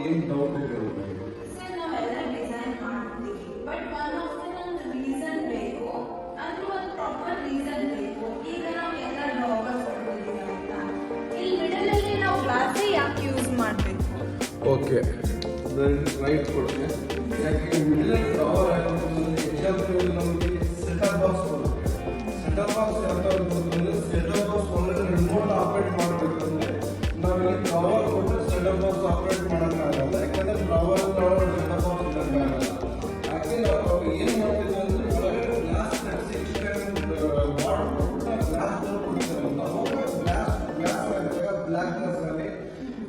ಏನು ಡೌಟ್ ಇದೆ? ಸರ್ ನಾವೆಲ್ಲ ಡಿಸೈನ್ ಮಾಡ್ತೀವಿ, ಬಟ್ ಒನ್ ಆಫ್ ಒಂದು ರೀಸನ್ ಬೇಕು, ಅಂದ್ರೆ ಒಂದು ಪ್ರಾಪರ್ ರೀಸನ್ ಬೇಕು. ಈಗ ನಾವು ಎಲ್ಲ ಡ್ರಾವರ್ಸ್ ಕೊಟ್ಟಿದ್ದೀವಿ ಅಂತ, ಇಲ್ಲಿ ಮಿಡಲ್ ಅಲ್ಲಿ ನಾವು ಗ್ಲಾಸೇ ಯಾಕೆ ಯೂಸ್ ಮಾಡಬೇಕು? ಓಕೆ, ರೈಟ್ ಕೊಟ್ಟೆ. ಯಾಕೆ ಮಿಡಲ್ ಡ್ರಾವರ್ ಎಕ್ಸಾಂಪಲ್ ನಮಗೆ ಸೆಟಪ್ ಬಾಕ್ಸ್ ಬರುತ್ತೆ. ಸೆಟಪ್ ಬಾಕ್ಸ್ ಯಾವ್ದಾದ್ರು ಬಂತಂದ್ರೆ ಸೆಟಪ್ ಬಾಕ್ಸ್ ಒಳಗಡೆ ರಿಮೋಟ್ ಆಪರೇಟ್ ಮಾಡಬೇಕಂದ್ರೆ ನಾವೆಲ್ಲ ಡ್ರಾವರ್ ಕೊಟ್ಟರೆ ಸೆಟಪ್ ಬಾಕ್ಸ್ ಆಪರೇಟ್ ಮಾಡೋಕ್ಕಾಗಲ್ಲ. ಯಾಕಂದ್ರೆ ಡ್ರಾವರ್ ಸೆಟಪ್ ಬಾಕ್ಸ್ ಇರೋಕ್ಕಾಗಲ್ಲ. ಯಾಕೆ ನಾವು ಏನು ಮಾಡ್ತೀವಿ ಅಂದ್ರೆ ಒಳಗಡೆ ಗ್ಲಾಸ್ ಹಾಕಿ ವಾಟರ್ ಕೊಟ್ಟು ಗ್ಲಾಸ್ ಕೊಡ್ತೀವಿ. ನಾವು ಬ್ಲ್ಯಾಕ್ ಗ್ಲಾಸ್ ಅಲ್ಲಿ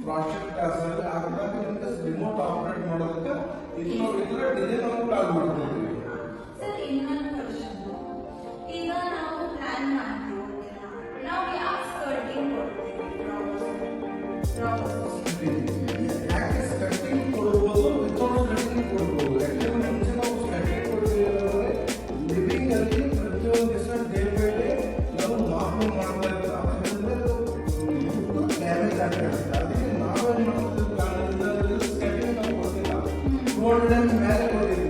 ಪ್ಲಾಸ್ಟಿಕ್ ಗ್ಲಾಸ್ ಅಲ್ಲಿ ಹಾಕಿದಾಗ ರಿಮೋಟ್ ಆಪರೇಟ್ ಮಾಡೋದಕ್ಕೆ ಇದು ನಾವು ಇದರ ಡಿಸೈನ್ ಅನ್ನು ಪ್ಲಾನ್ ಮಾಡ್ತೀವಿ. ಸರ್ ಇನ್ನೊಂದು ಕ್ವಶನ್, ಈಗ ನಾವು ಪ್ಲಾನ್ ಮಾಡ್ತೀವಿ, ನಾವು ಯಾವ ಸ್ಕರ್ಟಿಂಗ್ ಕೊಡ್ತೀವಿ? ಯಾಕೆ ಸ್ಕರ್ಟಿಂಗ್ ಕೊಡ್ಬೋದು, ವಿತೌಟ್ ಸ್ಕರ್ಟಿಂಗ್ ಕೊಡ್ಬೋದು. ಯಾಕಂದ್ರೆ ಮುಂಚೆ ನಾವು ಸ್ಕರ್ಟಿಂಗ್ ಕೊಡ್ತೀವಿ ಅಂದರೆ ಲಿವಿಂಗ್ ಅಲ್ಲಿ ಪ್ರತಿಯೊಂದು ದಿವಸ ಡೇ ಬೈ ಡೇ ನಾವು ಮಾಪನ ಮಾಡ್ತಾ ಇದ್ದಾರೆ. ಅದರಿಂದ ಡ್ಯಾಮೇಜ್ ಆಗ್ತಾ ಇರುತ್ತೆ. ಅದಕ್ಕೆ ನಾವೇನು ಮಾಡ್ತೀವಿ ಪ್ಲಾನ್ ಸ್ಕರ್ಟಿಂಗ್ ನಾವು ಕೊಡ್ತಿಲ್ಲ, ಗೋಲ್ಡನ್ ಮೇಲೆ ಕೊಡ್ತೀವಿ.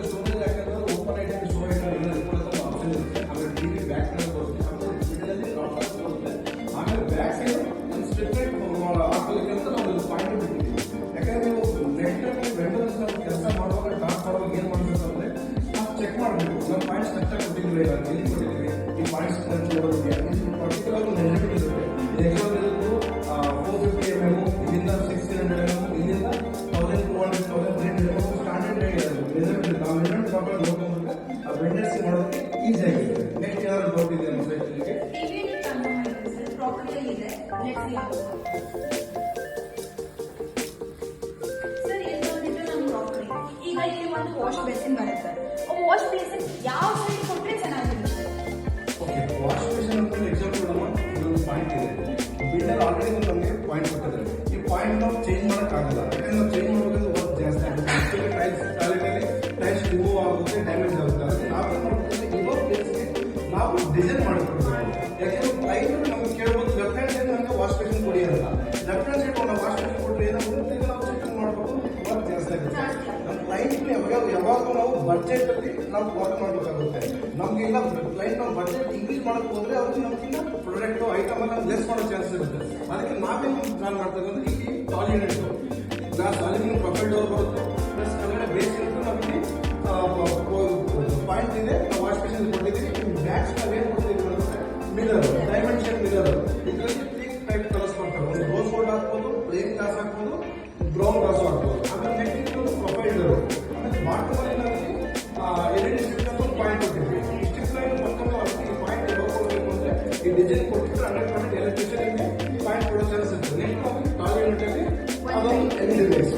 ಸ್ಟೋರೇಜ್ ಯಾಕಂದ್ರೆ ಓಪನ್ ಐಟಮ್ ಸ್ಟೋರೇಜ್ ಇಟ್ಕೊಳ್ಳೋದು ಆಪ್ಷನ್ ಇರುತ್ತೆ. ಆಮೇಲೆ ಟಿವಿ ಬ್ಯಾಕ್ ಕೊಡ್ತೀವಿ, ಆಮೇಲೆ ಮಿಡಲಲ್ಲಿ ಲಾಕರ್ಸ್ ಕೊಡುತ್ತೆ. ಆಮೇಲೆ ಬ್ಯಾಕ್ ಸೈಡ್ ಒಂದು ಸ್ಟ್ರಿಕ್ಟ್ ಹಾಕಲಿಕ್ಕೆ ಅಂತ ನಾವು ಪಾಯಿಂಟ್ ಬಿಟ್ಟಿದ್ದೀವಿ. ಯಾಕಂದ್ರೆ ನೀವು ನೆಟ್ನಲ್ಲಿ ವೆಂಡರ್ಸ್ ನಾವು ಕೆಲಸ ಮಾಡುವಾಗ ಟಾಪ್ ಮಾಡುವಾಗ ಏನು ಮಾಡಬೇಕಂದ್ರೆ ನಾವು ಚೆಕ್ ಮಾಡಬೇಕು. ನಮ್ಮ ಪಾಯಿಂಟ್ಸ್ ಕರೆಕ್ಟಾಗಿ ಕೊಟ್ಟಿದ್ದೀವಿ, ಎಲ್ಲಿ ಕೊಟ್ಟಿದ್ದೀವಿ, ಈ ಪಾಯಿಂಟ್ಸ್ ಕೊಡೋದಕ್ಕೆ ಪರ್ಟಿಕ್ಯುಲರ್ ಮೆಜರ್ಮೆಂಟ್ ಇರುತ್ತೆ. ಎಕ್ಸಾಂಪಲ್ ಇರೋದು 450 mm, ಇಲ್ಲಿಂದ 1600 mm, ಇಲ್ಲಿಂದ 1200 1300 ಸ್ಟ್ಯಾಂಡರ್ಡ್ ಮೆಜರ್ಮೆಂಟ್. ನಾವು ಮೆಜರ್ಮೆಂಟ್ ಪ್ರಾಪರ್ ನೋಡ್ಕೊಂಡ್ರೆ ಆ ವೆಂಡರ್ಸ್ ಮಾಡೋದಕ್ಕೆ ಈಸಿ ಆಗಿದೆ. ನೆಕ್ಸ್ಟ್ ಏನಾದ್ರು ಡೌಟ್ ಇದೆ ನಮ್ಮ ಸೈಟ್ಗೆ? ಪ್ರಾಪರ್ಟಿ ಇದೆ, ಸರ್ ಇನ್ನೊಂದಿಟ್ಟು ನಮ್ಮ ಪ್ರಾಪರ್ಟಿ. ಈಗ ಇಲ್ಲಿ ಒಂದು ವಾಶ್ ಬೇಸಿನ್ ಬರುತ್ತೆ, ವಾಶ್ ಬೇಸಿನ್ ಯಾವ ಸೈಡ್ ಕೊಟ್ಟರೆ ಚೆನ್ನಾಗಿರುತ್ತೆ? ಓಕೆ, ವಾಶ್ ಬೇಸಿನ್ ಅಂತ ಎಕ್ಸಾಂಪಲ್ ನಮ್ಮ ಇದೊಂದು ಪಾಯಿಂಟ್ ಇದೆ. ಬಿಲ್ಡರ್ ಆಲ್ರೆಡಿ ನಮಗೆ ಪಾಯಿಂಟ್ ಕೊಟ್ಟಿದ್ದಾರೆ. ಈ ಪಾಯಿಂಟ್ ನಾವು ಚೇಂಜ್ ಮಾಡೋಕ್ಕಾಗಲ್ಲ. ಯಾಕಂದ್ರೆ ನಾವು ಚೇಂಜ್ ಮಾಡೋದ್ರಿಂದ ವರ್ಕ್ ಜಾಸ್ತಿ ಆಗುತ್ತೆ. ಟೈಲ್ಸ್ ಟಾಯ್ಲೆಟಲ್ಲಿ ಟೈಲ್ಸ್ ರಿಮೂವ್ ಆಗುತ್ತೆ, ಡ್ಯಾಮೇಜ್ ಆಗುತ್ತೆ. ಅದಕ್ಕೆ ನಾವೇನು ಮಾಡ್ತೀವಿ, ಇನ್ನೊಂದು ಪ್ಲೇಸ್ಗೆ ನಾವು ಡಿಸೈನ್ ಮಾಡಿಕೊಡ್ಬೇಕು. ಯಾಕೆಂದ್ರೆ ಕ್ಲೈಂಟ್ ನಮಗೆ ಕೇಳ್ಬೋದು, ಲೆಫ್ಟ್ ಹ್ಯಾಂಡ್ ಸೈಡ್ ನಮಗೆ ವಾಶ್ ಬೇಸಿನ್ ಕೊಡಿ ಅಂತ. ಲೆಫ್ಟ್ ಹ್ಯಾಂಡ್ ಸೈಡ್ ನಾವು ವಾಶ್ ಬೇಸಿನ್ ಕೊಟ್ಟರೆ ಏನಾಗುತ್ತೆ, ನಾವು ಚೆಕ್ ಮಾಡಬೇಕು, ವರ್ಕ್ ಜಾಸ್ತಿ ಆಗುತ್ತೆ. ನಮ್ಮ ಕ್ಲೈಂಟ್ ಯಾವಾಗ ನಾವು ಬಜೆಟ್ ಅಲ್ಲಿ ನಾವು ವರ್ಕ್ ಮಾಡಬೇಕಾಗುತ್ತೆ. ನಮ್ಗೆ ಇಲ್ಲ ಕ್ಲೈಂಟ್ ನಾವು ಬಜೆಟ್ ಇನ್ಕ್ರೀಸ್ ಮಾಡಕ್ ಹೋದ್ರೆ ಅವ್ರಿಗೆ ನಮ್ಗಿಂತ ಪ್ರಾಡಕ್ಟ್ ಐಟಮ್ ಅನ್ನ ಲೆಸ್ ಮಾಡೋ ಚಾನ್ಸ್ ಇರುತ್ತೆ. ಅದಕ್ಕೆ ನಾವೇನು ಪ್ಲಾನ್ ಮಾಡ್ತೇವೆ ಅಂದ್ರೆ ಇಲ್ಲಿ toilet glass aluminium profile door ಬರುತ್ತೆ, ಪ್ಲಸ್ ಕೆಳಗಡೆ ಬೇಸ್ ಇರುತ್ತೆ. ನಮಗೆ ಪಾಯಿಂಟ್ ಇದೆ, ನಾವು ವಾಶ್ ಬೇಸಿನ್ ಕೊಟ್ಟಿದ್ದೀವಿ. ಬ್ಯಾಕ್ಸ್ ನಾವೇನು ಕೊಟ್ಟಿದ್ದೀವಿ ಅಂದ್ರೆ ಮಿರರ್, ಡೈಮಂಡ್ ಶೇಪ್ ಮಿರರ್. ಇದರಲ್ಲಿ 3 ಟೈಪ್ ಕಲರ್ಸ್ ಮಾಡ್ತಾರೆ. ಒಂದು ರೋಸ್ ಗೋಲ್ಡ್ ಹಾಕ್ಬೋದು, ಪ್ಲೇನ್ ಗ್ಲಾಸ್ ಹಾಕ್ಬೋದು, ಬ್ರೌನ್ ಗ್ಲಾಸ್ ಹಾಕ್ಬೋದು. ಆಮೇಲೆ ನೆಕ್ಸ್ಟ್ ಪ್ರೊಫೈಲ್ ಡೋರ್. ಆಮೇಲೆ ಬಾಟಮ್ ಅಲ್ಲಿ ನಮಗೆ LED ಸ್ಟ್ರಿಪ್ ಅಂತ ಒಂದು ಪಾಯಿಂಟ್ ಕೊಟ್ಟಿದ್ವಿ. ಈ ಸ್ಟ್ರಿಪ್ ಲೈನ್ ಬರ್ಕೊಂಡು ಈ ಪಾಯಿಂಟ್ ಯಾವಾಗ ಕೊಡಬೇಕು ಅಂದ್ರೆ ಈ ಡಿಸೈನ್ ಕೊಟ್ಟಿದ್ರೆ 100% ಎಲೆಕ್ಟ್ರಿಷಿಯನ್ ಪಾಯಿಂಟ್ ಕೊಡೋ ಚಾನ್ಸ್ ಇರುತ್ತೆ. ನೆಕ್ಸ್ಟ್ ಟಾಯ್ಲೆಟ್ ಅಲ್ಲಿ ಅದೊಂದು LED ಬೇಸ್.